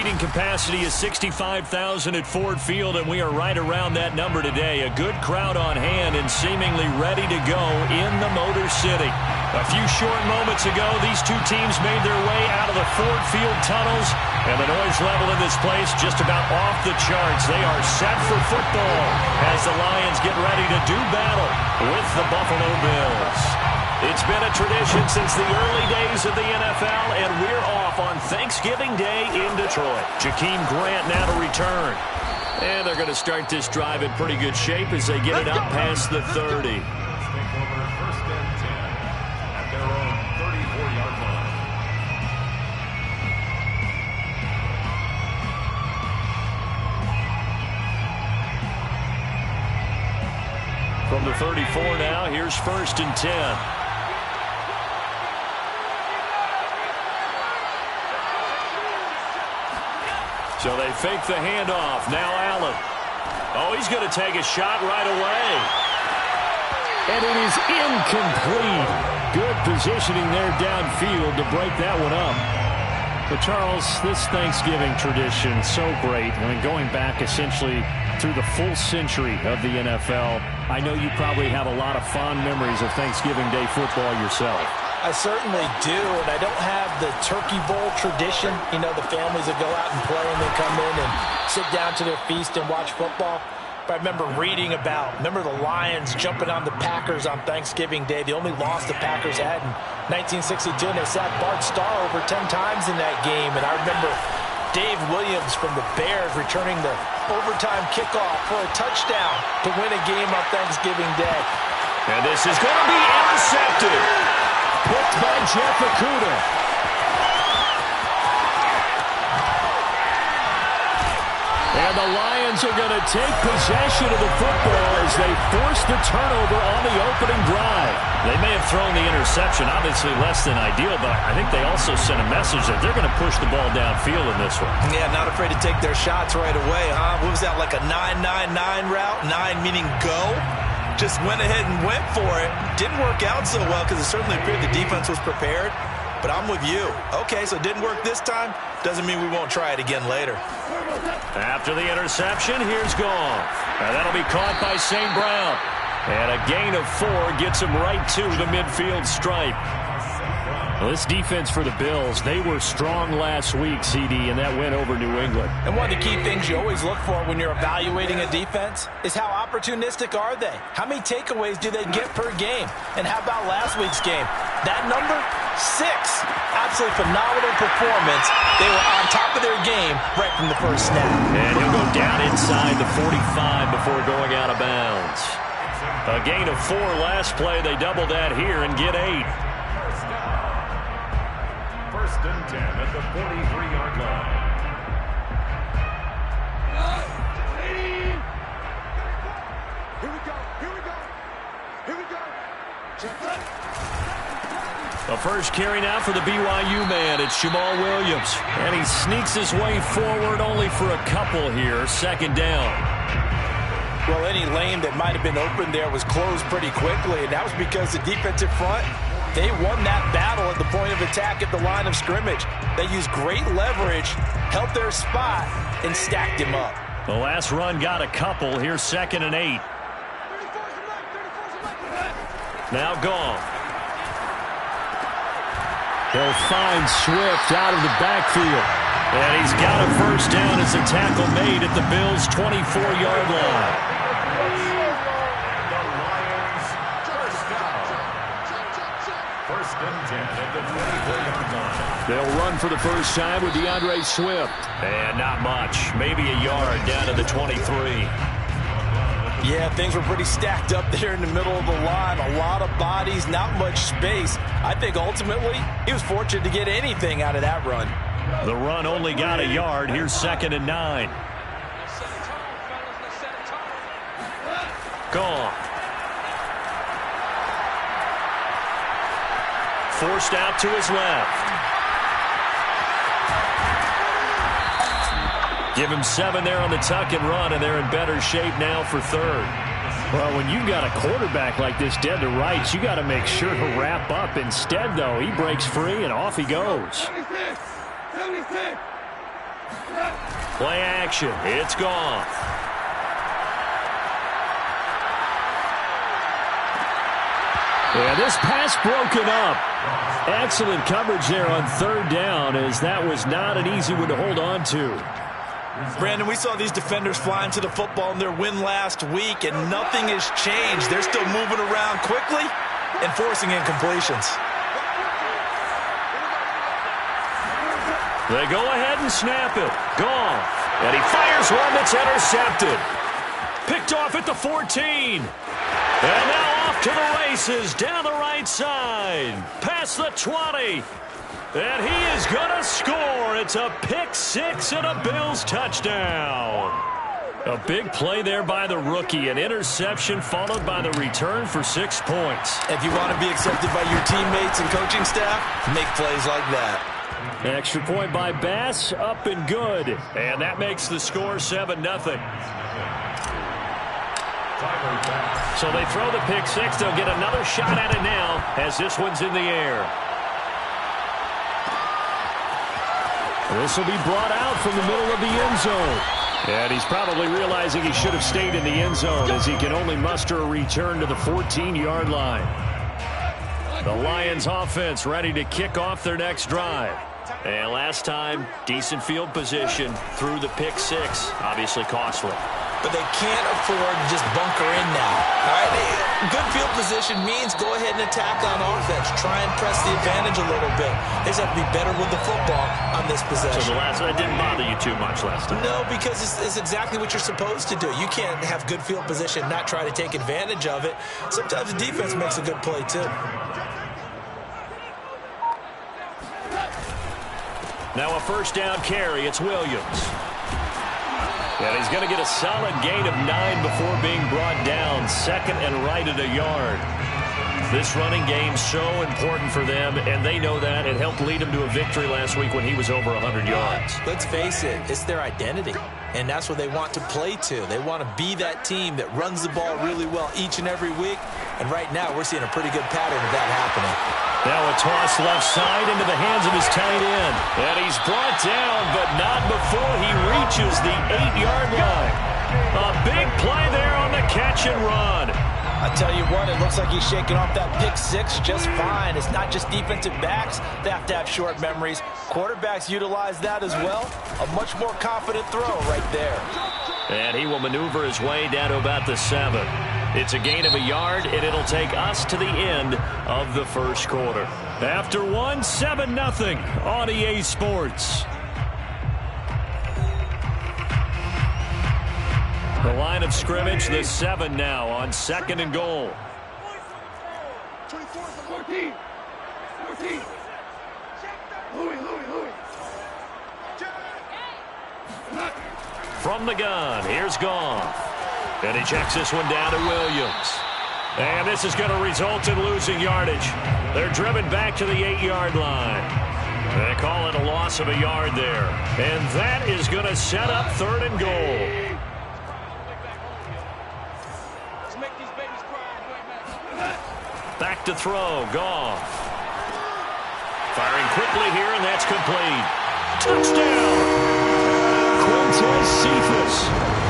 seating capacity is 65,000 at Ford Field, and we are right around that number today. A good crowd on hand and seemingly ready to go in the Motor City. A few short moments ago, these two teams made their way out of the Ford Field tunnels, and the noise level in this place just about off the charts. They are set for football as the Lions get ready to do battle with the Buffalo Bills. It's been a tradition since the early days of the NFL, and we're off on Thanksgiving Day in Detroit. Jakeem Grant now to return. And they're going to start this drive in pretty good shape as they get it up past the 30. From the 34 now, here's 1st and 10. So they fake the handoff. Now Allen. Oh, he's going to take a shot right away. And it is incomplete. Good positioning there downfield to break that one up. But, Charles, this Thanksgiving tradition, so great. I mean, going back essentially through the full century of the NFL, I know you probably have a lot of fond memories of Thanksgiving Day football yourself. I certainly do, and I don't have the Turkey Bowl tradition. You know, the families that go out and play and they come in and sit down to their feast and watch football. But I remember reading about, the Lions jumping on the Packers on Thanksgiving Day. The only loss the Packers had in 1962, and they sacked Bart Starr over 10 times in that game. And I remember Dave Williams from the Bears returning the overtime kickoff for a touchdown to win a game on Thanksgiving Day. And this is going to be intercepted. Picked by Jeff Okudah. And the Lions are going to take possession of the football as they force the turnover on the opening drive. They may have thrown the interception, obviously less than ideal, but I think they also sent a message that they're going to push the ball downfield in this one. Yeah, not afraid to take their shots right away, huh? What was that, like a 9-9-9 route? 9 meaning go? Just went ahead and went for it. Didn't work out so well because it certainly appeared the defense was prepared. But I'm with you. Okay, so it didn't work this time. Doesn't mean we won't try it again later. After the interception, here's Goff. And that'll be caught by St. Brown. And a gain of 4 gets him right to the midfield stripe. Well, this defense for the Bills, they were strong last week, CD, and that went over New England. And one of the key things you always look for when you're evaluating a defense is how opportunistic are they? How many takeaways do they get per game? And how about last week's game? That number, 6. Absolutely phenomenal performance. They were on top of their game right from the first snap. And he'll go down inside the 45 before going out of bounds. A gain of 4 last play. They double that here and get 8. 1st and 10 at the 43-yard line. Here we go. Here we go. Here we go. The first carry now for the BYU man. It's Jamal Williams. And he sneaks his way forward only for a couple here. 2nd down. Well, any lane that might have been open there was closed pretty quickly, and that was because the defensive front, they won that battle at the point of attack at the line of scrimmage. They used great leverage, held their spot, and stacked him up. The last run got a couple. Here's 2nd and 8. Now Goff. He'll find Swift out of the backfield. And he's got a first down as a tackle made at the Bills' 24-yard line. They'll run for the first time with DeAndre Swift. And not much. Maybe a yard down to the 23. Yeah, things were pretty stacked up there in the middle of the line. A lot of bodies, not much space. I think ultimately he was fortunate to get anything out of that run. The run only got a yard. Here's 2nd and 9. Gone. Forced out to his left. Give him 7 there on the tuck and run, and they're in better shape now for 3rd. Well, when you've got a quarterback like this dead to rights, you got to make sure to wrap up. Instead, though, he breaks free and off he goes. 76. Play action. It's gone. And this pass broken up. Excellent coverage there on third down, as that was not an easy one to hold on to. Brandon, we saw these defenders fly into the football in their win last week, and nothing has changed. They're still moving around quickly and forcing incompletions. They go ahead and snap it. Gone. And he fires one that's intercepted. Picked off at the 14. And now off to the races down the right side. Past the 20. And he is going to score. It's a pick six and a Bills touchdown. A big play there by the rookie. An interception followed by the return for 6 points. If you want to be accepted by your teammates and coaching staff, make plays like that. Extra point by Bass, up and good. And that makes the score 7-0. So they throw the pick six. They'll get another shot at it now as this one's in the air. This will be brought out from the middle of the end zone. And he's probably realizing he should have stayed in the end zone, as he can only muster a return to the 14-yard line. The Lions offense ready to kick off their next drive. And last time, decent field position through the pick six. Obviously costly. But they can't afford to just bunker in now. All right, good field position means go ahead and attack on offense. Try and press the advantage a little bit. They just have to be better with the football on this possession. So the last one didn't bother you too much last time? No, because it's exactly what you're supposed to do. You can't have good field position and not try to take advantage of it. Sometimes the defense makes a good play too. Now a first down carry. It's Williams. And he's going to get a solid gain of 9 before being brought down. Second and right at a yard. This running game's so important for them, and they know that. It helped lead them to a victory last week when he was over 100 yards. Let's face it, it's their identity, and that's what they want to play to. They want to be that team that runs the ball really well each and every week, and right now we're seeing a pretty good pattern of that happening. Now a toss left side into the hands of his tight end. And he's brought down, but not before he reaches the 8-yard line. A big play there on the catch and run. I tell you what, it looks like he's shaking off that pick six just fine. It's not just defensive backs. They have to have short memories. Quarterbacks utilize that as well. A much more confident throw right there. And he will maneuver his way down to about the 7. It's a gain of a yard, and it'll take us to the end of the first quarter. After one, 7-0 on EA Sports. The line of scrimmage, the 7 now on second and goal. 14. Louis. From the gun, here's Goff. And he checks this one down to Williams. And this is going to result in losing yardage. They're driven back to the 8-yard line. They call it a loss of a yard there. And that is going to set up third and goal. Back to throw, Goff. Firing quickly here, and that's complete. Touchdown! Quintez Cephas.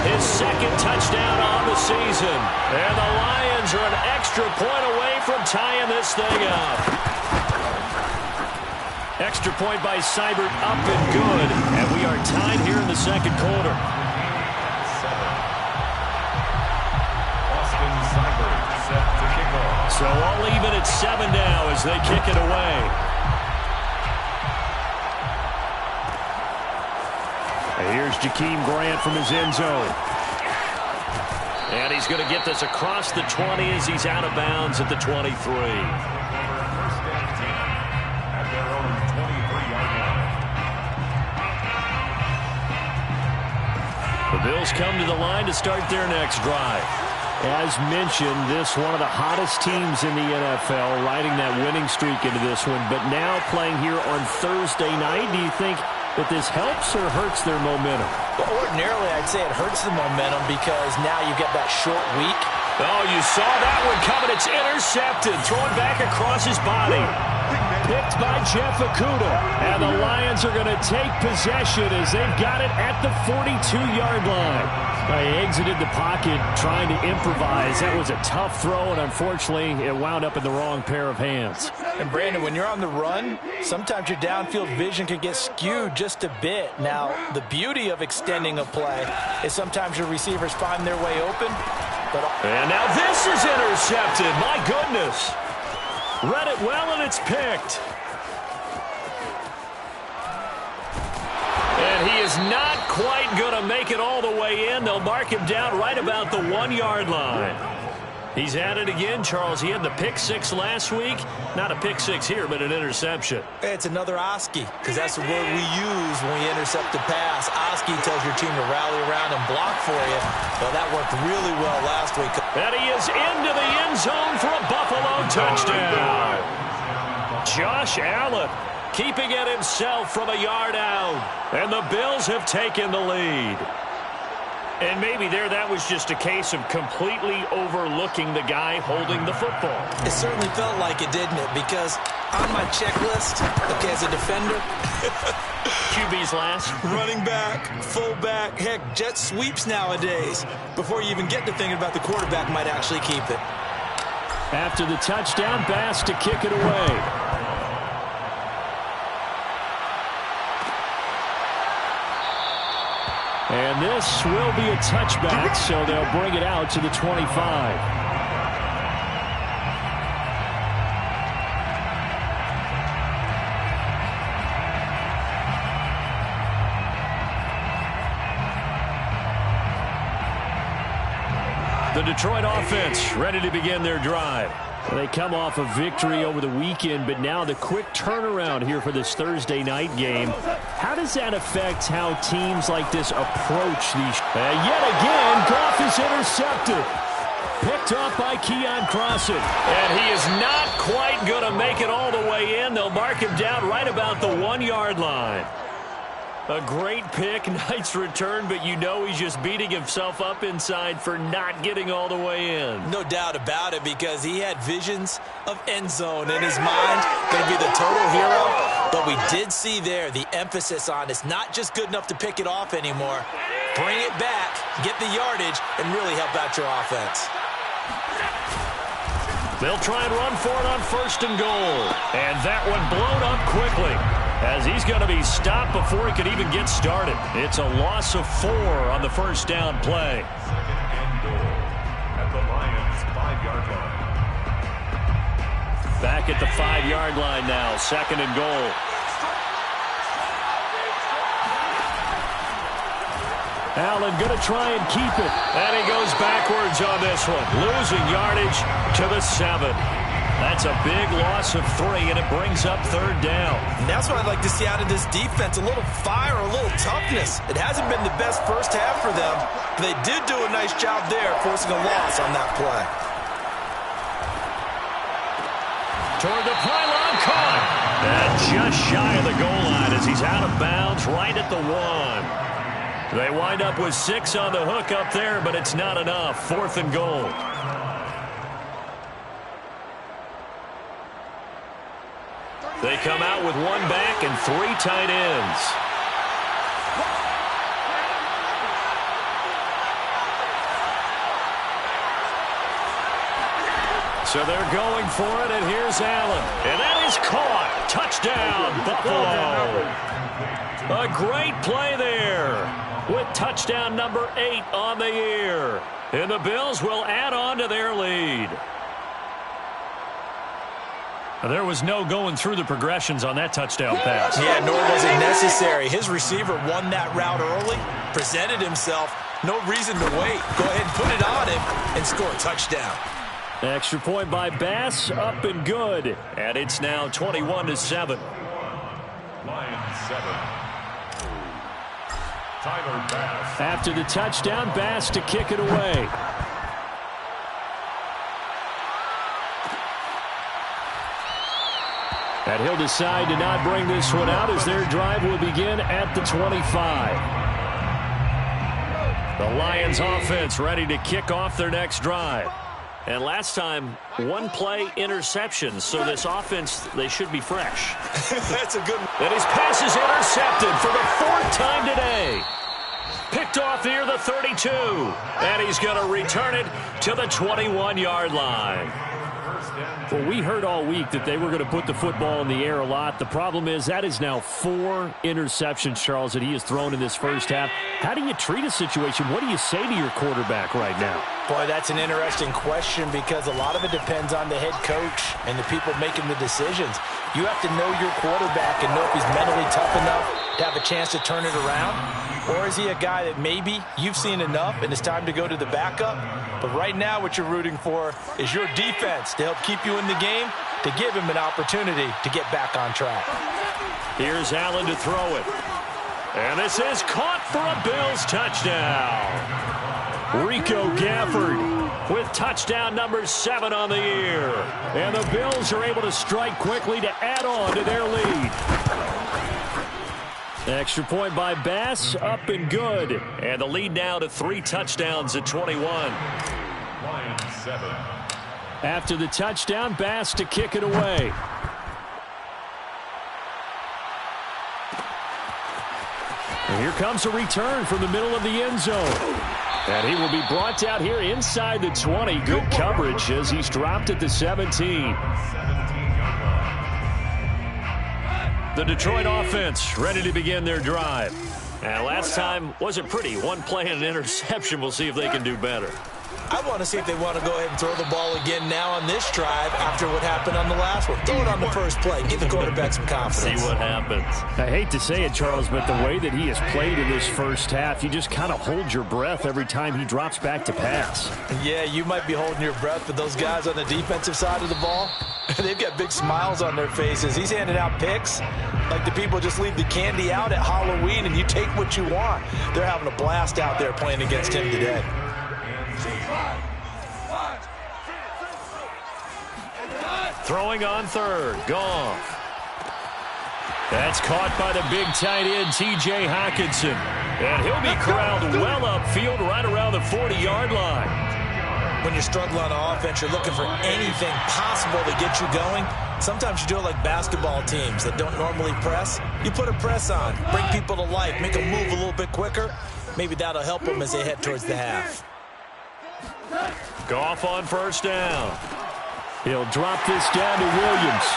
His second touchdown on the season. And the Lions are an extra point away from tying this thing up. Extra point by Seibert, up and good. And we are tied here in the second quarter. So all even at 7 now as they kick it away. And here's Jakeem Grant from his end zone. And he's going to get this across the 20 as he's out of bounds at the 23. The Bills come to the line to start their next drive. As mentioned, this one of the hottest teams in the NFL, riding that winning streak into this one, but now playing here on Thursday night. Do you think that this helps or hurts their momentum? Well, ordinarily, I'd say it hurts the momentum because now you get that short week. Oh, you saw that one coming. It's intercepted. Thrown back across his body. picked by Jeff Okudah. And the Lions are going to take possession as they've got it at the 42-yard line. They exited the pocket trying to improvise. That was a tough throw, and unfortunately, it wound up in the wrong pair of hands. And Brandon, when you're on the run, sometimes your downfield vision can get skewed just a bit. Now, the beauty of extending a play is sometimes your receivers find their way open. And now this is intercepted. My goodness. Read it well, and it's picked. And he is not quite going to make it all the way in. They'll mark him down right about the 1-yard line. He's at it again, Charles. He had the pick six last week. Not a pick six here, but an interception. It's another Oski, because that's the word we use when we intercept a pass. Oski tells your team to rally around and block for you. Well, that worked really well last week. And he is into the end zone for a Buffalo touchdown. Josh Allen keeping it himself from a yard out. And the Bills have taken the lead. And maybe there that was just a case of completely overlooking the guy holding the football. It certainly felt like it, didn't it? Because on my checklist, okay, as a defender, QB's last. running back, fullback, heck, jet sweeps nowadays. Before you even get to thinking about the quarterback might actually keep it. After the touchdown, Bass to kick it away. And this will be a touchback, so they'll bring it out to the 25. The Detroit offense ready to begin their drive. They come off a victory over the weekend, but now the quick turnaround here for this Thursday night game. How does that affect how teams like this approach these? Yet again, Goff is intercepted. Picked off by Keon Crossan. And he is not quite going to make it all the way in. They'll mark him down right about the 1-yard line. A great pick, nice return, but you know he's just beating himself up inside for not getting all the way in. No doubt about it, because he had visions of end zone in his mind. Going to be the total hero. But we did see there the emphasis on it's not just good enough to pick it off anymore. Bring it back, get the yardage, and really help out your offense. They'll try and run for it on 1st and goal. And that one blown up quickly, as he's going to be stopped before he could even get started. It's a loss of 4 on the first down play. At the Lions' 5-yard line. Back at the 5-yard line now, 2nd and goal. Allen going to try and keep it. And he goes backwards on this one, losing yardage to the 7. That's a big loss of 3, and it brings up 3rd down. And that's what I'd like to see out of this defense, a little fire, a little toughness. It hasn't been the best first half for them, but they did do a nice job there, forcing a loss on that play. Toward the pylon, caught. And just shy of the goal line as he's out of bounds right at the 1. They wind up with 6 on the hook up there, but it's not enough. 4th and goal. They come out with 1 back and 3 tight ends. So they're going for it, and here's Allen. And that is caught. Touchdown, Buffalo. A great play there, with touchdown number 8 on the year. And the Bills will add on to their lead. There was no going through the progressions on that touchdown pass. Yeah, nor was it necessary. His receiver won that route early, presented himself. No reason to wait. Go ahead and put it on him and score a touchdown. Extra point by Bass, up and good. And it's now 21-7. Lions 7. Tyler Bass. After the touchdown, Bass to kick it away. And he'll decide to not bring this one out as their drive will begin at the 25. The Lions offense ready to kick off their next drive. And last time, one play interception. So this offense, they should be fresh. That's a good one. And his pass is intercepted for the 4th time today. Picked off near the 32. And he's going to return it to the 21-yard line. Well, we heard all week that they were going to put the football in the air a lot. The problem is that is now 4 interceptions, Charles, that he has thrown in this first half. How do you treat a situation? What do you say to your quarterback right now? Boy, that's an interesting question because a lot of it depends on the head coach and the people making the decisions. You have to know your quarterback and know if he's mentally tough enough to have a chance to turn it around. Or is he a guy that maybe you've seen enough and it's time to go to the backup? But right now what you're rooting for is your defense to help keep you in the game, to give him an opportunity to get back on track. Here's Allen to throw it. And this is caught for a Bills touchdown. Rico Gafford with touchdown number 7 on the year. And the Bills are able to strike quickly to add on to their lead. Extra point by Bass, up and good. And the lead now to 3 touchdowns at 21. Lions 7. After the touchdown, Bass to kick it away. And here comes a return from the middle of the end zone. And he will be brought out here inside the 20. Good coverage as he's dropped at the 17. The Detroit offense ready to begin their drive. And last time wasn't pretty. One play and an interception. We'll see if they can do better. I want to see if they want to go ahead and throw the ball again now on this drive after what happened on the last one. Throw it on the first play. Give the quarterback some confidence. See what happens. I hate to say it, Charles, but the way that he has played in this first half, you just kind of hold your breath every time he drops back to pass. Yeah, you might be holding your breath, but those guys on the defensive side of the ball, they've got big smiles on their faces. He's handing out picks like the people just leave the candy out at Halloween and you take what you want. They're having a blast out there playing against him today. Throwing on third. Goff. That's caught by the big tight end, T.J. Hockenson. And he'll be corralled well upfield right around the 40-yard line. When you're struggling on offense, you're looking for anything possible to get you going. Sometimes you do it like basketball teams that don't normally press. You put a press on, bring people to life, make them move a little bit quicker. Maybe that'll help them as they head towards the half. Goff on first down. He'll drop this down to Williams.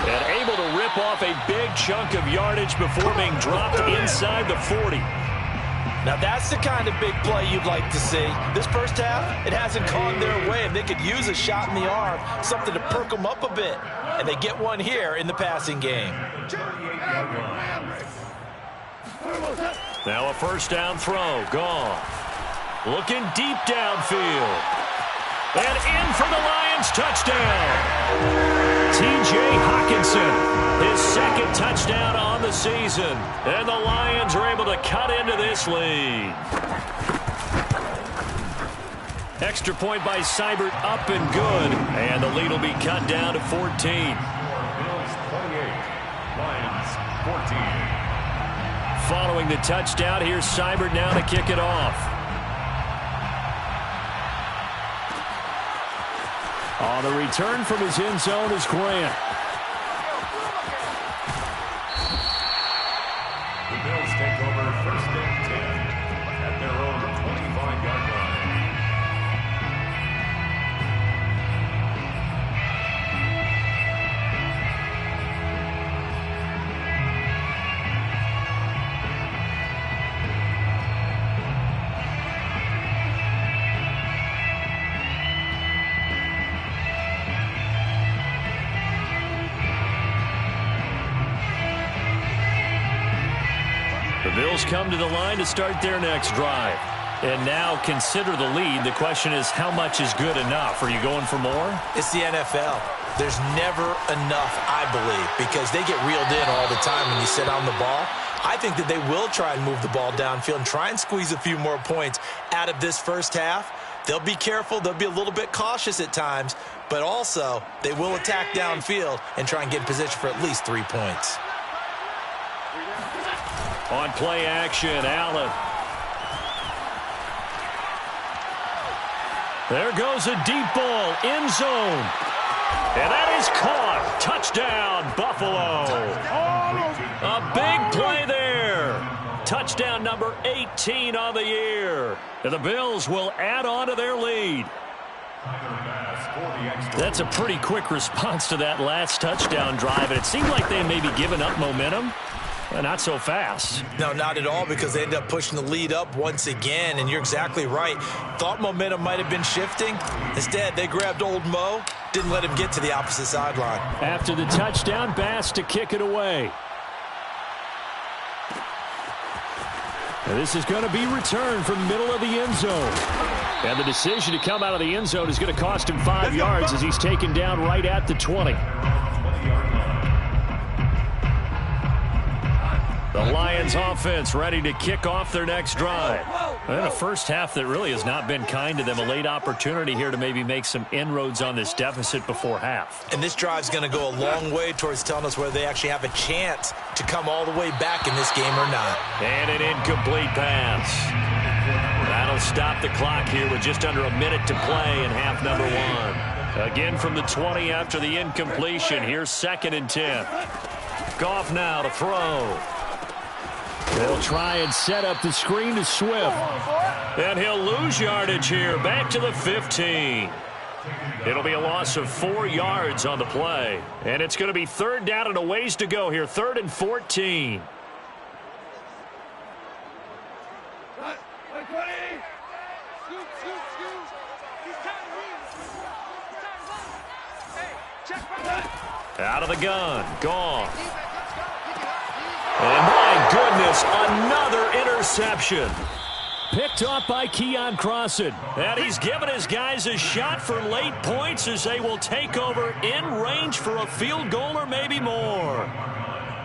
And able to rip off a big chunk of yardage before being dropped inside the 40. Now that's the kind of big play you'd like to see. This first half, it hasn't gone their way, and they could use a shot in the arm, something to perk them up a bit. And they get one here in the passing game. Now a first down throw. Goff. Looking deep downfield. And in for the Lions touchdown. T.J. Hockenson, his second touchdown on the season. And the Lions are able to cut into this lead. Extra point by Seibert, up and good. And the lead will be cut down to 14. Bills 28, Lions 14. Following the touchdown, here's Seibert now to kick it off. On the return from his end zone is Grant. The Bills take over first and 10 at their own 25-yard line. The Bills come to the line to start their next drive. And now consider the lead. The question is, how much is good enough? Are you going for more? It's the NFL. There's never enough, I believe, because they get reeled in all the time when you sit on the ball. I think that they will try and move the ball downfield and try and squeeze a few more points out of this first half. They'll be careful. They'll be a little bit cautious at times, but also they will attack downfield and try and get in position for at least 3 points. On play action, Allen. There goes a deep ball, end zone. And that is caught. Touchdown, Buffalo. A big play there. Touchdown number 18 on the year. And the Bills will add on to their lead. That's a pretty quick response to that last touchdown drive. And it seemed like they may be giving up momentum. Not so fast. No, not at all, because they end up pushing the lead up once again, and you're exactly right. Thought momentum might have been shifting. Instead, they grabbed old Mo, didn't let him get to the opposite sideline. After the touchdown, Bass to kick it away. And this is going to be returned from middle of the end zone. And the decision to come out of the end zone is going to cost him 5 yards as he's taken down right at the 20. The Lions offense ready to kick off their next drive. And a first half that really has not been kind to them. A late opportunity here to maybe make some inroads on this deficit before half. And this drive's going to go a long way towards telling us whether they actually have a chance to come all the way back in this game or not. And an incomplete pass. That'll stop the clock here with just under a minute to play in half number 1. Again from the 20 after the incompletion. Here's 2nd and 10. Goff now to throw. They'll try and set up the screen to Swift. And he'll lose yardage here. Back to the 15. It'll be a loss of 4 yards on the play. And it's going to be 3rd down and a ways to go here. 3rd and 14. Out of the gun. Goff. And my goodness, another interception. Picked off by Keon Crossan. And he's given his guys a shot for late points as they will take over in range for a field goal or maybe more.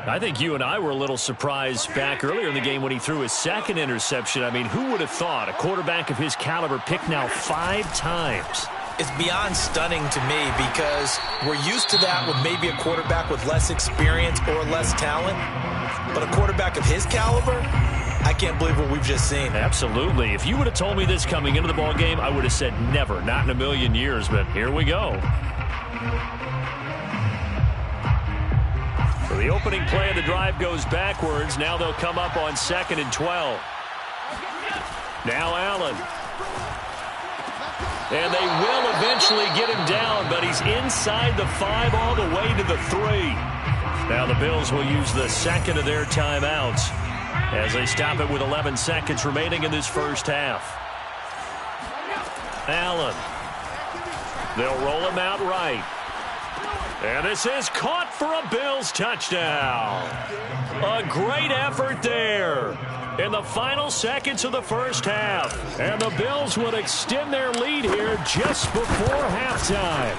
I think you and I were a little surprised back earlier in the game when he threw his 2nd interception. I mean, who would have thought a quarterback of his caliber picked now 5 times? It's beyond stunning to me because we're used to that with maybe a quarterback with less experience or less talent. But a quarterback of his caliber, I can't believe what we've just seen. Absolutely. If you would have told me this coming into the ball game, I would have said never, not in a million years. But here we go. So the opening play of the drive goes backwards. Now they'll come up on 2nd and 12. Now Allen. And they will eventually get him down, but he's inside the 5 all the way to the 3. Now the Bills will use the 2nd of their timeouts as they stop it with 11 seconds remaining in this first half. Allen. They'll roll him out right. And this is caught for a Bills touchdown. A great effort there in the final seconds of the first half. And the Bills would extend their lead here just before halftime.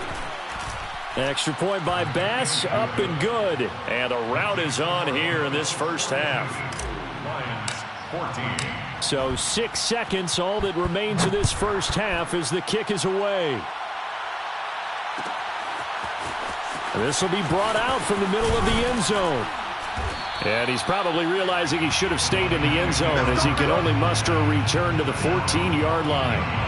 Extra point by Bass, up and good. And the route is on here in this first half. So 6 seconds, all that remains of this first half as the kick is away. This will be brought out from the middle of the end zone. And he's probably realizing he should have stayed in the end zone as he can only muster a return to the 14-yard line.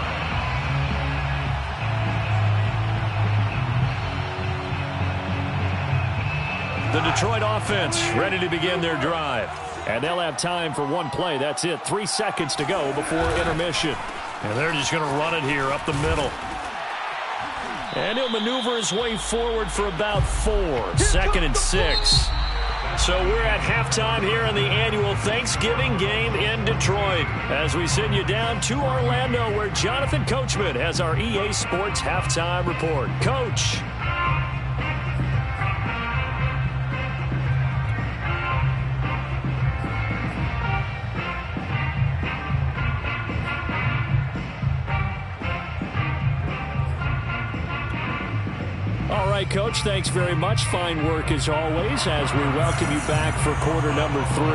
The Detroit offense ready to begin their drive. And they'll have time for one play. That's it. 3 seconds to go before intermission. And they're just going to run it here up the middle. And he'll maneuver his way forward for about 4. 2nd and 6. So we're at halftime here in the annual Thanksgiving game in Detroit as we send you down to Orlando where Jonathan Coachman has our EA Sports halftime report. Coach. All right, Coach, thanks very much. Fine work as always as we welcome you back for quarter number 3.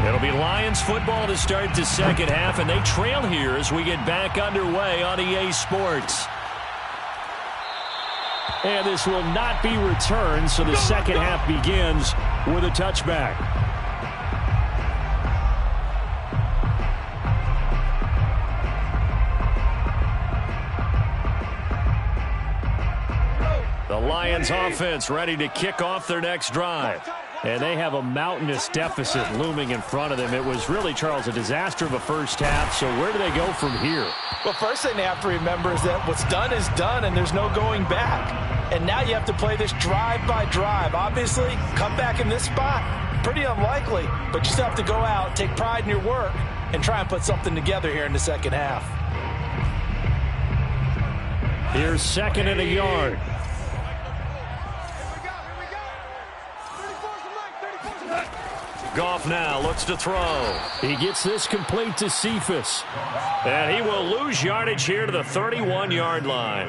It'll be Lions football to start the second half, and they trail here as we get back underway on EA Sports. And this will not be returned, so the second half begins with a touchback. Lions offense ready to kick off their next drive. And they have a mountainous deficit looming in front of them. It was really, Charles, a disaster of a first half. So where do they go from here? Well, first thing they have to remember is that what's done is done, and there's no going back. And now you have to play this drive by drive. Obviously, come back in this spot, pretty unlikely. But you still have to go out, take pride in your work, and try and put something together here in the second half. Here's second and a yard. Goff now looks to throw. He gets this complete to Cephas. And he will lose yardage here to the 31-yard line.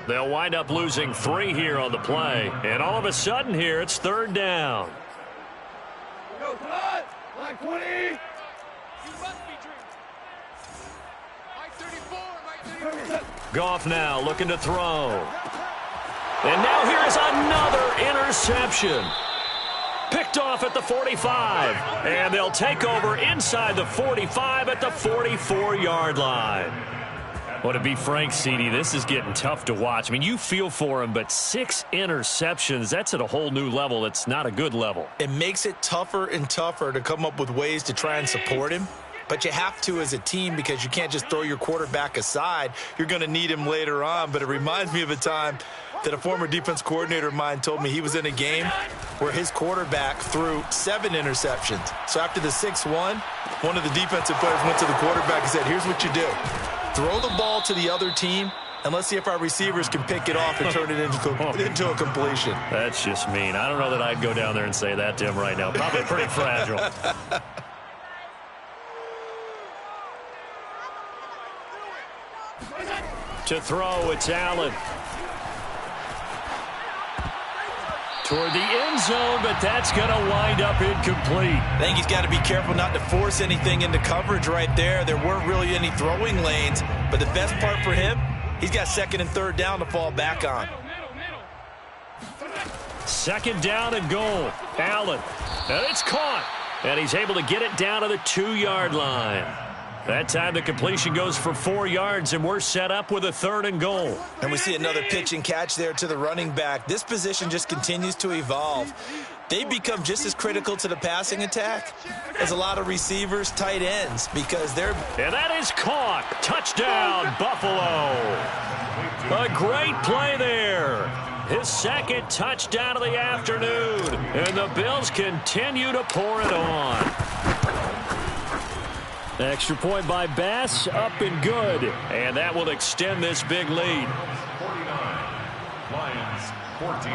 They'll wind up losing 3 here on the play. And all of a sudden here, it's third down. Goff now looking to throw. And now here is another interception. Picked off at the 45. And they'll take over inside the 45 at the 44-yard line. Well, to be frank, CD, this is getting tough to watch. I mean, you feel for him, but 6 interceptions, that's at a whole new level. It's not a good level. It makes it tougher and tougher to come up with ways to try and support him. But you have to as a team because you can't just throw your quarterback aside. You're going to need him later on. But it reminds me of a time that a former defense coordinator of mine told me he was in a game where his quarterback threw 7 interceptions. So after the 6-1, one of the defensive players went to the quarterback and said, here's what you do. Throw the ball to the other team, and let's see if our receivers can pick it off and turn it into a completion. That's just mean. I don't know that I'd go down there and say that to him right now. Probably pretty fragile. To throw, it's Allen. Toward the end zone, but that's going to wind up incomplete. I think he's got to be careful not to force anything into coverage right there. There weren't really any throwing lanes, but the best part for him, he's got second and third down to fall back on. Second down and goal. Allen. And it's caught. And he's able to get it down to the 2-yard line. That time the completion goes for 4 yards, and we're set up with a 3rd and goal. And we see another pitch and catch there to the running back. This position just continues to evolve. They become just as critical to the passing attack as a lot of receivers, tight ends, because they're... And that is caught. Touchdown, Buffalo. A great play there. His second touchdown of the afternoon. And the Bills continue to pour it on. Extra point by Bass, up and good. And that will extend this big lead. 49, Lions 14.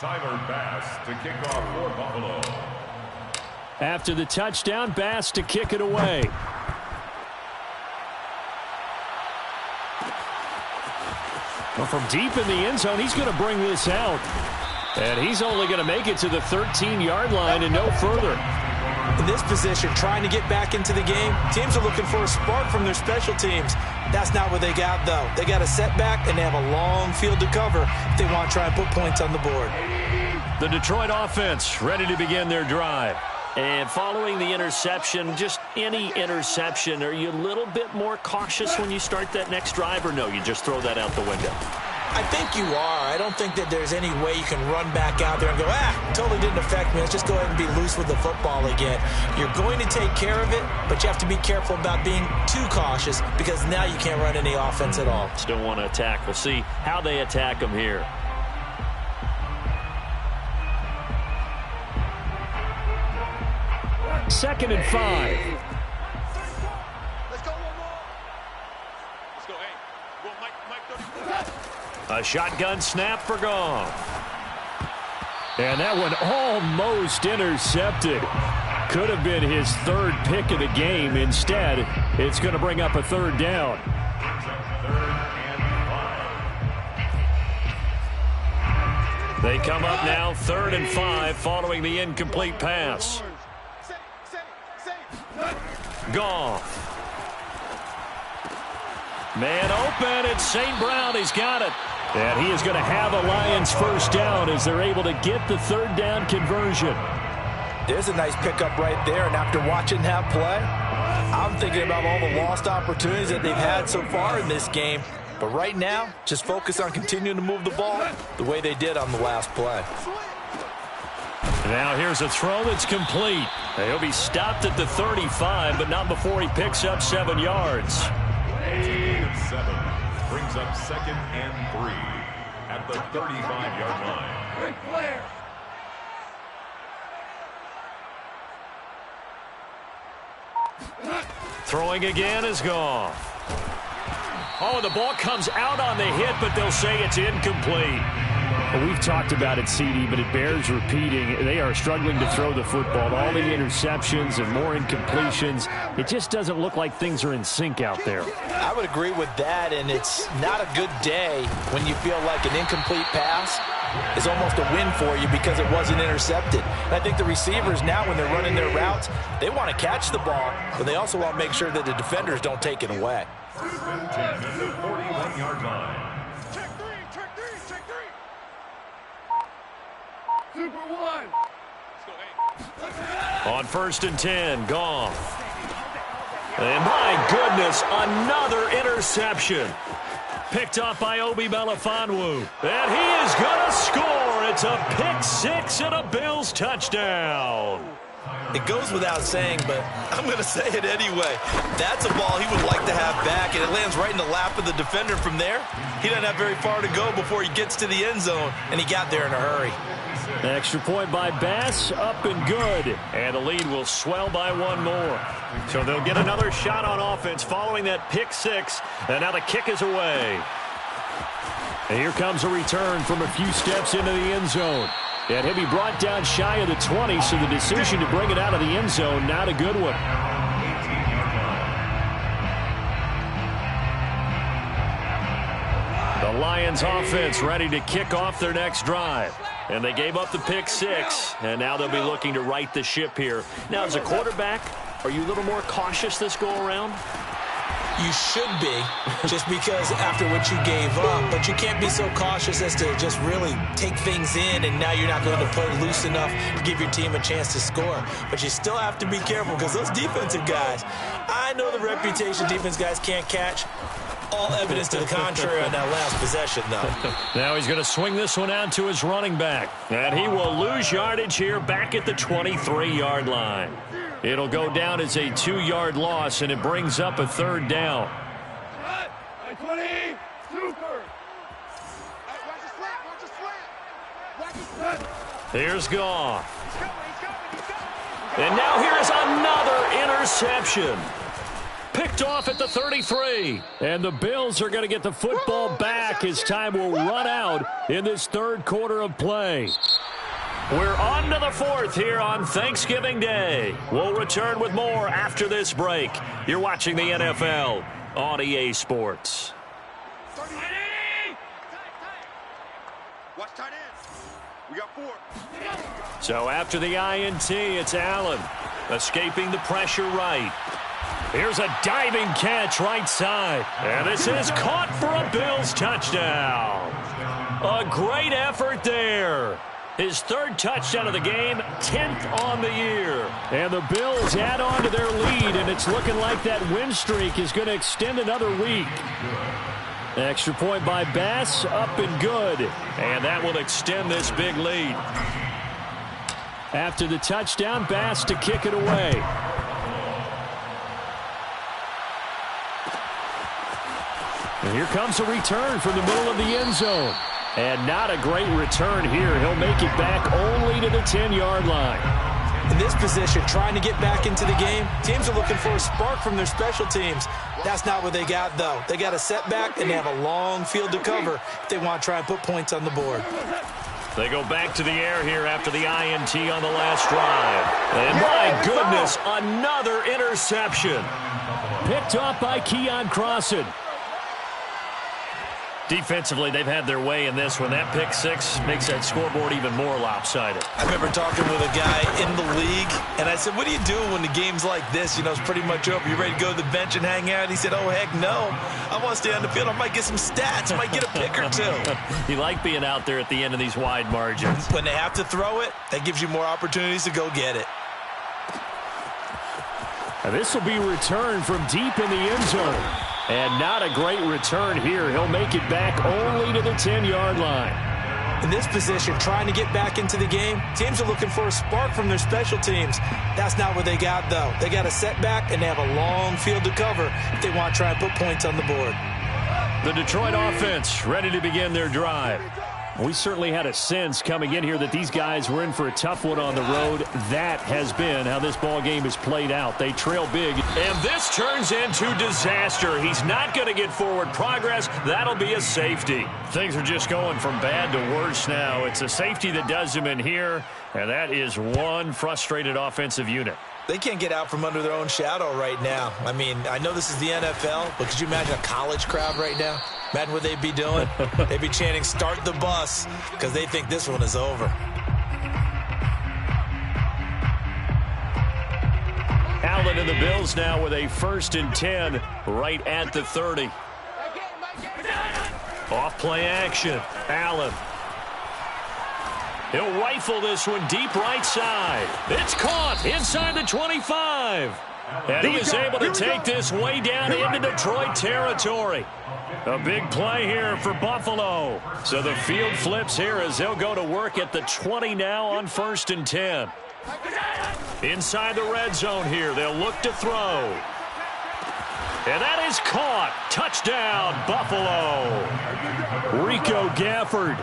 Tyler Bass to kick off for Buffalo. After the touchdown, Bass to kick it away. Well, from deep in the end zone, he's going to bring this out. And he's only going to make it to the 13-yard line and no further. In this position, trying to get back into the game, teams are looking for a spark from their special teams. That's not what they got, though. They got a setback, and they have a long field to cover if they want to try and put points on the board. The Detroit offense ready to begin their drive. And following the interception, just any interception, are you a little bit more cautious when you start that next drive, or no, you just throw that out the window? I think you are. I don't think that there's any way you can run back out there and go, totally didn't affect me. Let's just go ahead and be loose with the football again. You're going to take care of it, but you have to be careful about being too cautious because now you can't run any offense at all. Still want to attack. We'll see how they attack them here. Second and 5. Let's go one more. Let's go. Hey, go Mike 34. A shotgun snap for Goff. And that one almost intercepted. Could have been his 3rd pick of the game. Instead, it's going to bring up a 3rd down. They come up now 3rd and 5 following the incomplete pass. Goff. Man open, it's St. Brown. He's got it. And he is going to have a Lions first down as they're able to get the 3rd down conversion. There's a nice pickup right there, and after watching that play, I'm thinking about all the lost opportunities that they've had so far in this game. But right now, just focus on continuing to move the ball the way they did on the last play. Now here's a throw that's complete. He'll be stopped at the 35, but not before he picks up 7 yards. 7 brings up 2nd and 3 at the 35-yard line. Clear. Throwing again is gone. Oh, the ball comes out on the hit, but they'll say it's incomplete. Well, we've talked about it, CD, but it bears repeating. They are struggling to throw the football. All the interceptions and more incompletions. It just doesn't look like things are in sync out there. I would agree with that, and it's not a good day when you feel like an incomplete pass is almost a win for you because it wasn't intercepted. And I think the receivers now, when they're running their routes, they want to catch the ball, but they also want to make sure that the defenders don't take it away. 41-yard line. Check three. Super 1. Let's go, A. On 1st and 10, gone. And my goodness, another interception. Picked off by Obi Melifonwu. And he is going to score. It's a pick-6 and a Bills touchdown. It goes without saying, but I'm going to say it anyway. That's a ball he would like to have back, and it lands right in the lap of the defender from there. He doesn't have very far to go before he gets to the end zone, and he got there in a hurry. Extra point by Bass, up and good. And the lead will swell by 1 more. So they'll get another shot on offense following that pick-6, and now the kick is away. And here comes a return from a few steps into the end zone. And he'll be brought down shy of the 20, so the decision to bring it out of the end zone, not a good one. The Lions offense ready to kick off their next drive. And they gave up the pick-6, and now they'll be looking to right the ship here. Now, as a quarterback, are you a little more cautious this go-around? You should be, just because after what you gave up, but you can't be so cautious as to just really take things in, and now you're not going to play loose enough to give your team a chance to score. But you still have to be careful because those defensive guys, I know the reputation defense guys can't catch. All evidence to the contrary on that last possession, though. Now he's going to swing this one out to his running back. And he will lose yardage here back at the 23-yard line. It'll go down as a 2-yard loss, and it brings up a 3rd down. 20, super. Here's Goff. And now here is another interception. Picked off at the 33. And the Bills are going to get the football back as time will run out in this 3rd quarter of play. We're on to the 4th here on Thanksgiving Day. We'll return with more after this break. You're watching the NFL on EA Sports. Watch tight end. We got 4. So after the INT, it's Allen escaping the pressure right. Here's a diving catch right side. And this is caught for a Bills touchdown. A great effort there. His 3rd touchdown of the game, 10th on the year. And the Bills add on to their lead, and it's looking like that win streak is going to extend another week. Extra point by Bass, up and good. And that will extend this big lead. After the touchdown, Bass to kick it away. And here comes a return from the middle of the end zone. And not a great return here. He'll make it back only to the 10-yard line. In this position, trying to get back into the game, teams are looking for a spark from their special teams. That's not what they got, though. They got a setback, and they have a long field to cover if they want to try and put points on the board. They go back to the air here after the INT on the last drive. And my goodness, another interception. Picked off by Keon Crossan. Defensively, they've had their way in this one. That pick-6 makes that scoreboard even more lopsided. I remember talking with a guy in the league, and I said, what do you do when the game's like this? You know, it's pretty much over. You ready to go to the bench and hang out? He said, oh, heck no. I want to stay on the field. I might get some stats. I might get a pick or two. You like being out there at the end of these wide margins. When they have to throw it, that gives you more opportunities to go get it. And this will be returned from deep in the end zone. And not a great return here. He'll make it back only to the 10-yard line. In this position, trying to get back into the game, teams are looking for a spark from their special teams. That's not what they got, though. They got a setback, and they have a long field to cover if they want to try and put points on the board. The Detroit offense ready to begin their drive. We certainly had a sense coming in here that these guys were in for a tough one on the road. That has been how this ball game is played out. They trail big. And this turns into disaster. He's not going to get forward progress. That'll be a safety. Things are just going from bad to worse now. It's a safety that does them in here, and that is one frustrated offensive unit. They can't get out from under their own shadow right now. I mean, I know this is the NFL, but could you imagine a college crowd right now? Imagine what they'd be doing. They'd be chanting, "Start the bus," because they think this one is over. Allen and the Bills now with a 1st and 10 right at the 30. Off play action. Allen. He'll rifle this one deep right side. It's caught inside the 25. And he is able to take this way down into Detroit territory. A big play here for Buffalo. So the field flips here as they'll go to work at the 20 now on 1st and 10. Inside the red zone here, they'll look to throw. And that is caught. Touchdown, Buffalo. Rico Gafford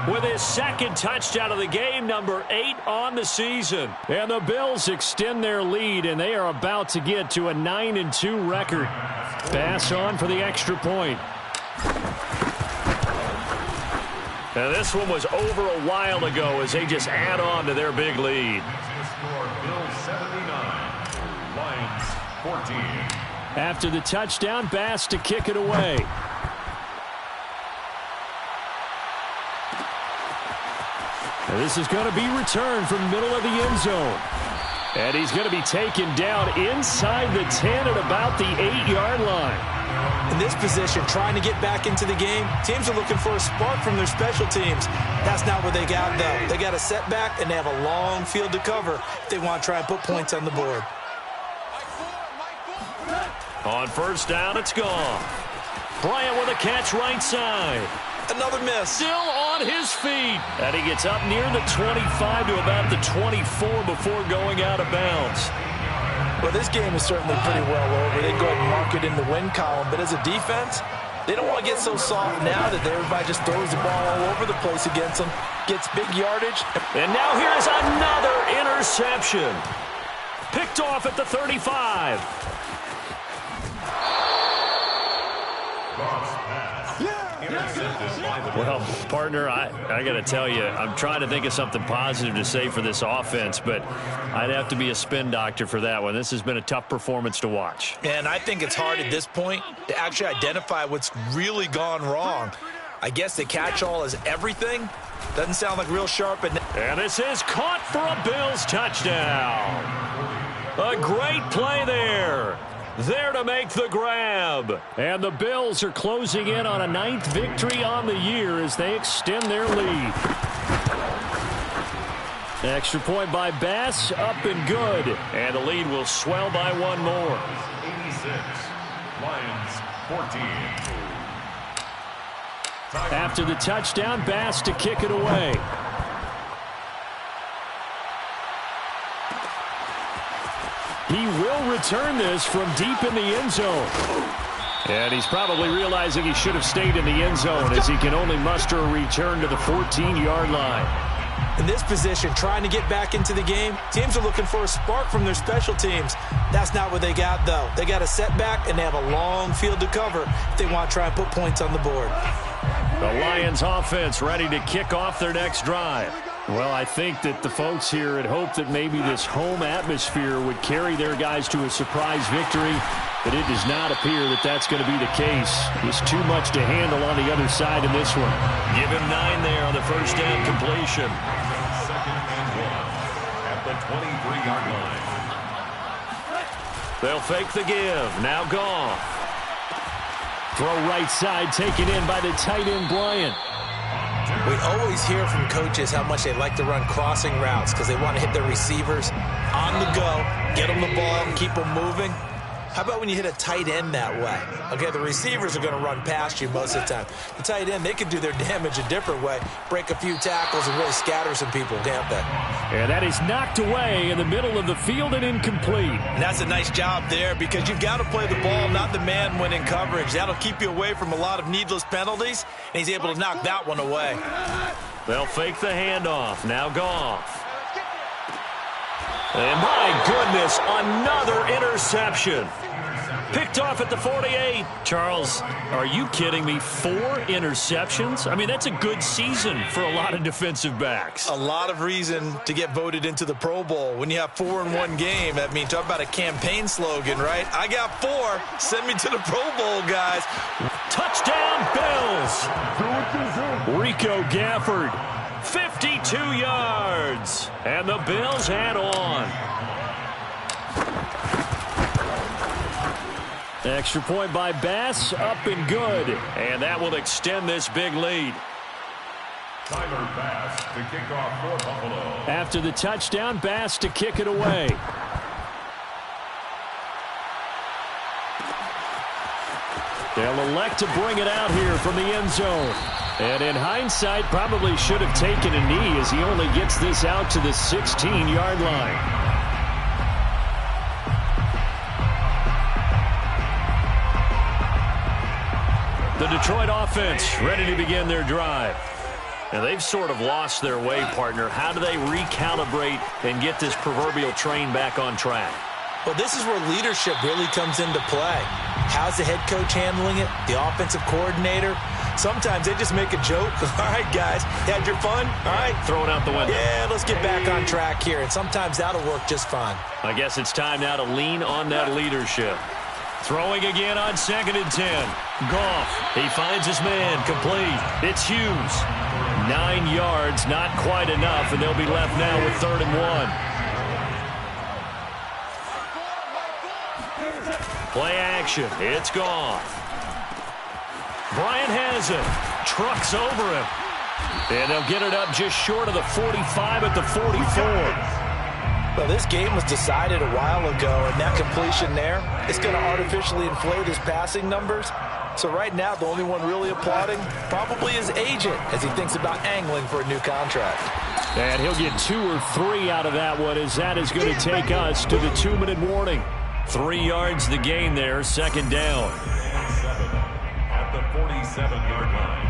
with his 2nd touchdown of the game, number 8 on the season. And the Bills extend their lead, and they are about to get to a 9-2 record. Pass on for the extra point. Now this one was over a while ago as they just add on to their big lead. Bills 79, Lions 14. After the touchdown, Bass to kick it away. And this is going to be returned from the middle of the end zone. And he's going to be taken down inside the 10 at about the 8-yard line. In this position, trying to get back into the game, teams are looking for a spark from their special teams. That's not what they got, though. They got a setback, and they have a long field to cover if they want to try and put points on the board. On 1st down, it's gone. Bryant with a catch right side. Another miss. Still on his feet. And he gets up near the 25 to about the 24 before going out of bounds. Well, this game is certainly pretty well over. They go ahead and mark it in the win column. But as a defense, they don't want to get so soft now that everybody just throws the ball all over the place against them. Gets big yardage. And now here's another interception. Picked off at the 35. Well, partner, I got to tell you, I'm trying to think of something positive to say for this offense, but I'd have to be a spin doctor for that one. This has been a tough performance to watch. And I think it's hard at this point to actually identify what's really gone wrong. I guess the catch-all is everything. Doesn't sound like real sharp. And this is caught for a Bills touchdown. A great play there. There to make the grab. And the Bills are closing in on a 9th victory on the year as they extend their lead. Extra point by Bass, up and good. And the lead will swell by one more. 86, Lions 14. After the touchdown, Bass to kick it away. He will return this from deep in the end zone. And he's probably realizing he should have stayed in the end zone as he can only muster a return to the 14-yard line. In this position, trying to get back into the game, teams are looking for a spark from their special teams. That's not what they got, though. They got a setback, and they have a long field to cover if they want to try and put points on the board. The Lions offense ready to kick off their next drive. Well, I think that the folks here had hoped that maybe this home atmosphere would carry their guys to a surprise victory, but it does not appear that that's going to be the case. It's too much to handle on the other side in this one. Give him 9 there on the 1st down completion. 2nd and 1 at the 23-yard line. They'll fake the give. Now gone. Throw right side taken in by the tight end Bryant. We always hear from coaches how much they like to run crossing routes because they want to hit their receivers. on the go, get them the ball, and keep them moving. How about when you hit a tight end that way? Okay, the receivers are going to run past you most of the time. The tight end, they can do their damage a different way, break a few tackles and really scatter some people, can't they? And that is knocked away in the middle of the field and incomplete. And that's a nice job there because you've got to play the ball, not the man when in coverage. That'll keep you away from a lot of needless penalties, and he's able to knock that one away. They'll fake the handoff. Now Goff. And my goodness, another interception. Picked off at the 48. Charles, are you kidding me? 4 interceptions? I mean, that's a good season for a lot of defensive backs. A lot of reason to get voted into the Pro Bowl. When you have 4 in one game, I mean, talk about a campaign slogan, right? I got 4. Send me to the Pro Bowl, guys. Touchdown, Bills. Rico Gafford, 52 yards. And the Bills head on. Extra point by Bass, up and good. And that will extend this big lead. Tyler Bass to kick off for Buffalo. After the touchdown, Bass to kick it away. They'll elect to bring it out here from the end zone. And in hindsight, probably should have taken a knee as he only gets this out to the 16-yard line. The Detroit offense ready to begin their drive. And they've sort of lost their way, partner. How do they recalibrate and get this proverbial train back on track? Well, this is where leadership really comes into play. How's the head coach handling it? The offensive coordinator? Sometimes they just make a joke. All right, guys, had your fun? All right. Throw it out the window. Yeah, let's get back on track here. And sometimes that'll work just fine. I guess it's time now to lean on that leadership. Throwing again on 2nd and 10. Goff, he finds his man, complete. It's Hughes. 9 yards, not quite enough, and they'll be left now with 3rd and 1. Play action, it's Goff. Bryant has it, trucks over him. And they'll get it up just short of the 45 at the 44. Well, this game was decided a while ago, and that completion there, it's going to artificially inflate his passing numbers. So right now, the only one really applauding probably his agent as he thinks about angling for a new contract. And he'll get 2 or 3 out of that one as that is going to take us to the 2-minute warning. 3 yards the gain there, 2nd down. 7 at the 47-yard line.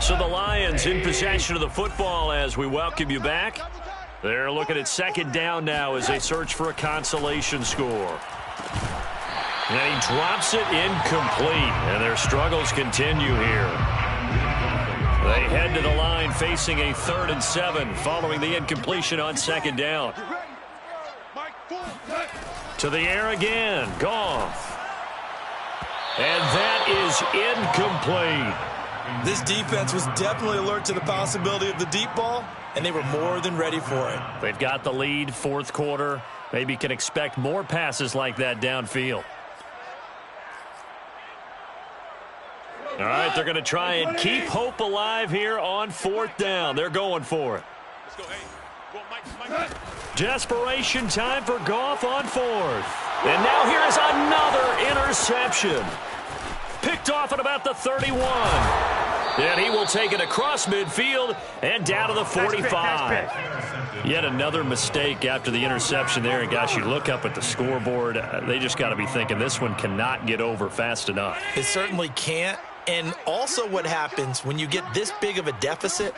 So the Lions in possession of the football as we welcome you back. They're looking at 2nd down now as they search for a consolation score. And he drops it incomplete, and their struggles continue here. They head to the line facing a 3rd and 7 following the incompletion on 2nd down. To the air again, Goff. And that is incomplete. This defense was definitely alert to the possibility of the deep ball, and they were more than ready for it. They've got the lead, 4th quarter. Maybe can expect more passes like that downfield. All right, they're going to try and keep hope alive here on 4th down. They're going for it. Let's go, hey. Go, Mike. Desperation time for Goff on 4th. And now here is another interception. Picked off at about the 31. And he will take it across midfield and down to the 45. Yet another mistake after the interception there. And, gosh, you look up at the scoreboard. They just got to be thinking this one cannot get over fast enough. It certainly can't. And also what happens when you get this big of a deficit,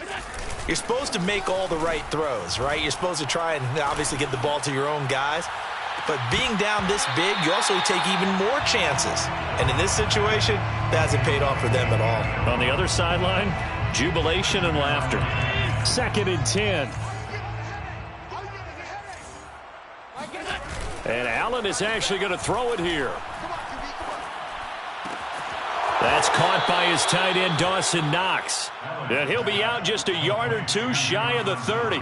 you're supposed to make all the right throws, right? You're supposed to try and obviously get the ball to your own guys. But being down this big, you also take even more chances. And in this situation, that hasn't paid off for them at all. On the other sideline, jubilation and laughter. 2nd and 10. And Allen is actually going to throw it here. That's caught by his tight end, Dawson Knox. And he'll be out just a yard or 2 shy of the 30.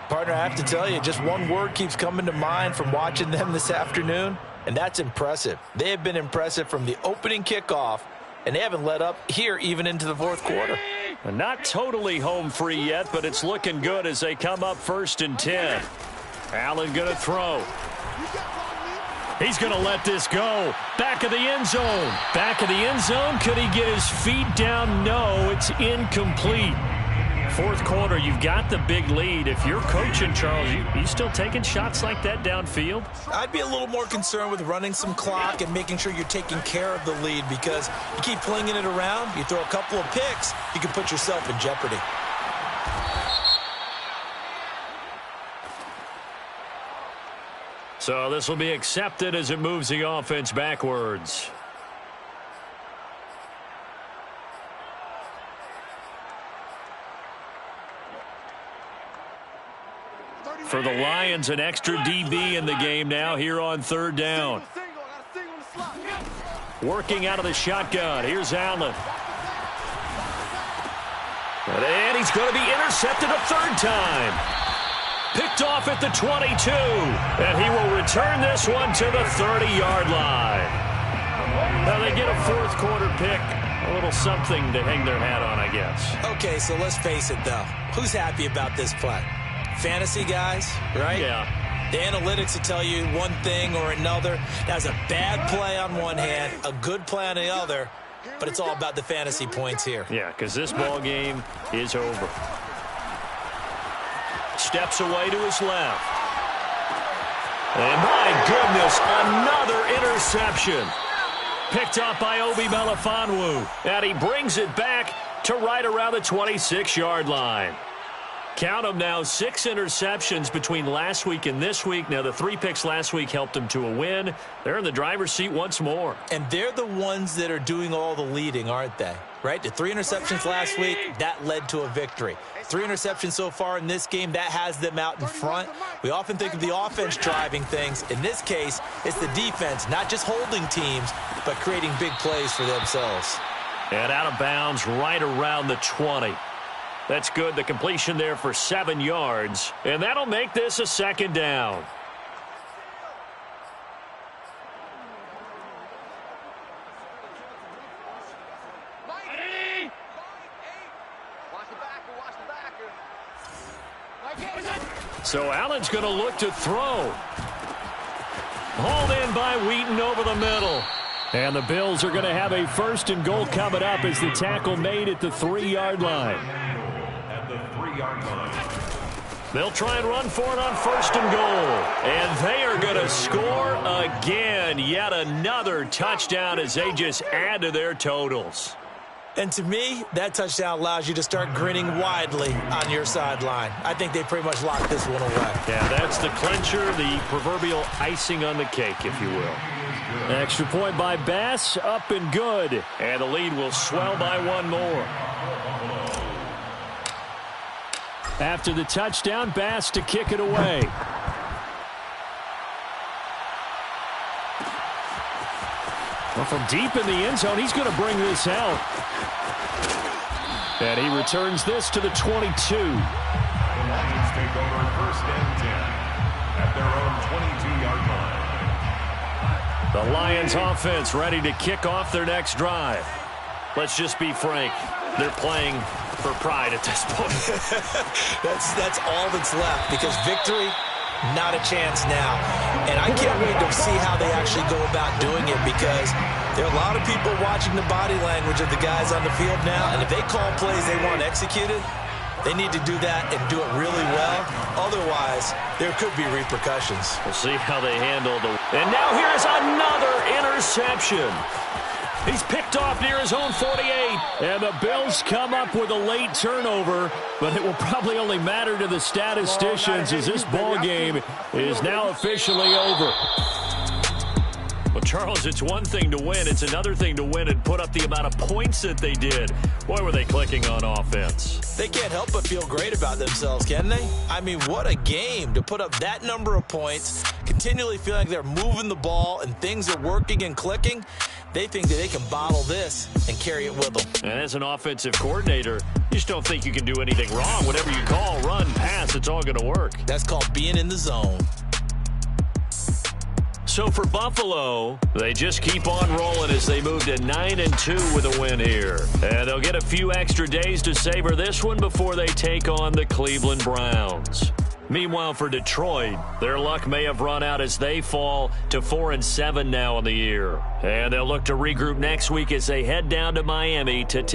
Partner, I have to tell you, just one word keeps coming to mind from watching them this afternoon, and that's impressive. They have been impressive from the opening kickoff and they haven't let up here even into the fourth quarter. Not totally home free yet, but it's looking good as they come up 1st and 10. Allen going to throw. He's going to let this go. Back of the end zone. Back of the end zone. Could he get his feet down? No, it's incomplete. Fourth quarter, you've got the big lead. If you're coaching, Charles, you still taking shots like that downfield? I'd be a little more concerned with running some clock and making sure you're taking care of the lead, because you keep flinging it around, you throw a couple of picks, you can put yourself in jeopardy. So this will be accepted as it moves the offense backwards. For the Lions, an extra DB in the game now here on 3rd down. Working out of the shotgun. Here's Allen. And he's going to be intercepted a 3rd time. Picked off at the 22. And he will return this one to the 30-yard line. Now they get a fourth quarter pick. A little something to hang their hat on, I guess. Okay, so let's face it, though. Who's happy about this play? Fantasy guys, right? Yeah. The analytics will tell you one thing or another. That's a bad play on one hand, a good play on the other, but it's all about the fantasy points here. Yeah, because this ball game is over. Steps away to his left. And my goodness, another interception. Picked up by Obi Melifonwu. And he brings it back to right around the 26-yard line. Count them now, 6 interceptions between last week and this week. Now, the 3 picks last week helped them to a win. They're in the driver's seat once more. And they're the ones that are doing all the leading, aren't they? Right? The 3 interceptions last week, that led to a victory. 3 interceptions so far in this game, that has them out in front. We often think of the offense driving things. In this case, it's the defense, not just holding teams, but creating big plays for themselves. And out of bounds right around the 20. That's good. The completion there for 7 yards. And that'll make this a 2nd down. So Allen's going to look to throw. Hauled in by Wheaton over the middle. And the Bills are going to have a 1st and goal coming up as the tackle made at the 3-yard line. At the 3-yard line. They'll try and run for it on 1st and goal. And they are going to score again. Yet another touchdown as they just add to their totals. And to me, that touchdown allows you to start grinning widely on your sideline. I think they pretty much locked this one away. Yeah, that's the clincher, the proverbial icing on the cake, if you will. Extra point by Bass, up and good. And the lead will swell by 1 more. After the touchdown, Bass to kick it away. Well, from deep in the end zone, he's going to bring this out. And he returns this to the 22. The Lions take over 1st and 10 at their own 22-yard line. The Lions offense ready to kick off their next drive. Let's just be frank. They're playing for pride at this point. That's all that's left, because victory, not a chance now. And I can't wait to see how they actually go about doing it, because there are a lot of people watching the body language of the guys on the field now, and if they call plays they want executed, they need to do that and do it really well. Otherwise, there could be repercussions. We'll see how they handle the... And now here is another interception. He's picked off near his own 48. And the Bills come up with a late turnover, but it will probably only matter to the statisticians as this ball game is now officially over. Well, Charles, it's one thing to win. It's another thing to win and put up the amount of points that they did. Boy, were they clicking on offense. They can't help but feel great about themselves, can they? I mean, what a game to put up that number of points, continually feeling like they're moving the ball and things are working and clicking. They think that they can bottle this and carry it with them. And as an offensive coordinator, you just don't think you can do anything wrong. Whatever you call, run, pass, it's all going to work. That's called being in the zone. So for Buffalo, they just keep on rolling as they move to 9-2 with a win here. And they'll get a few extra days to savor this one before they take on the Cleveland Browns. Meanwhile, for Detroit, their luck may have run out as they fall to 4-7 now in the year. And they'll look to regroup next week as they head down to Miami to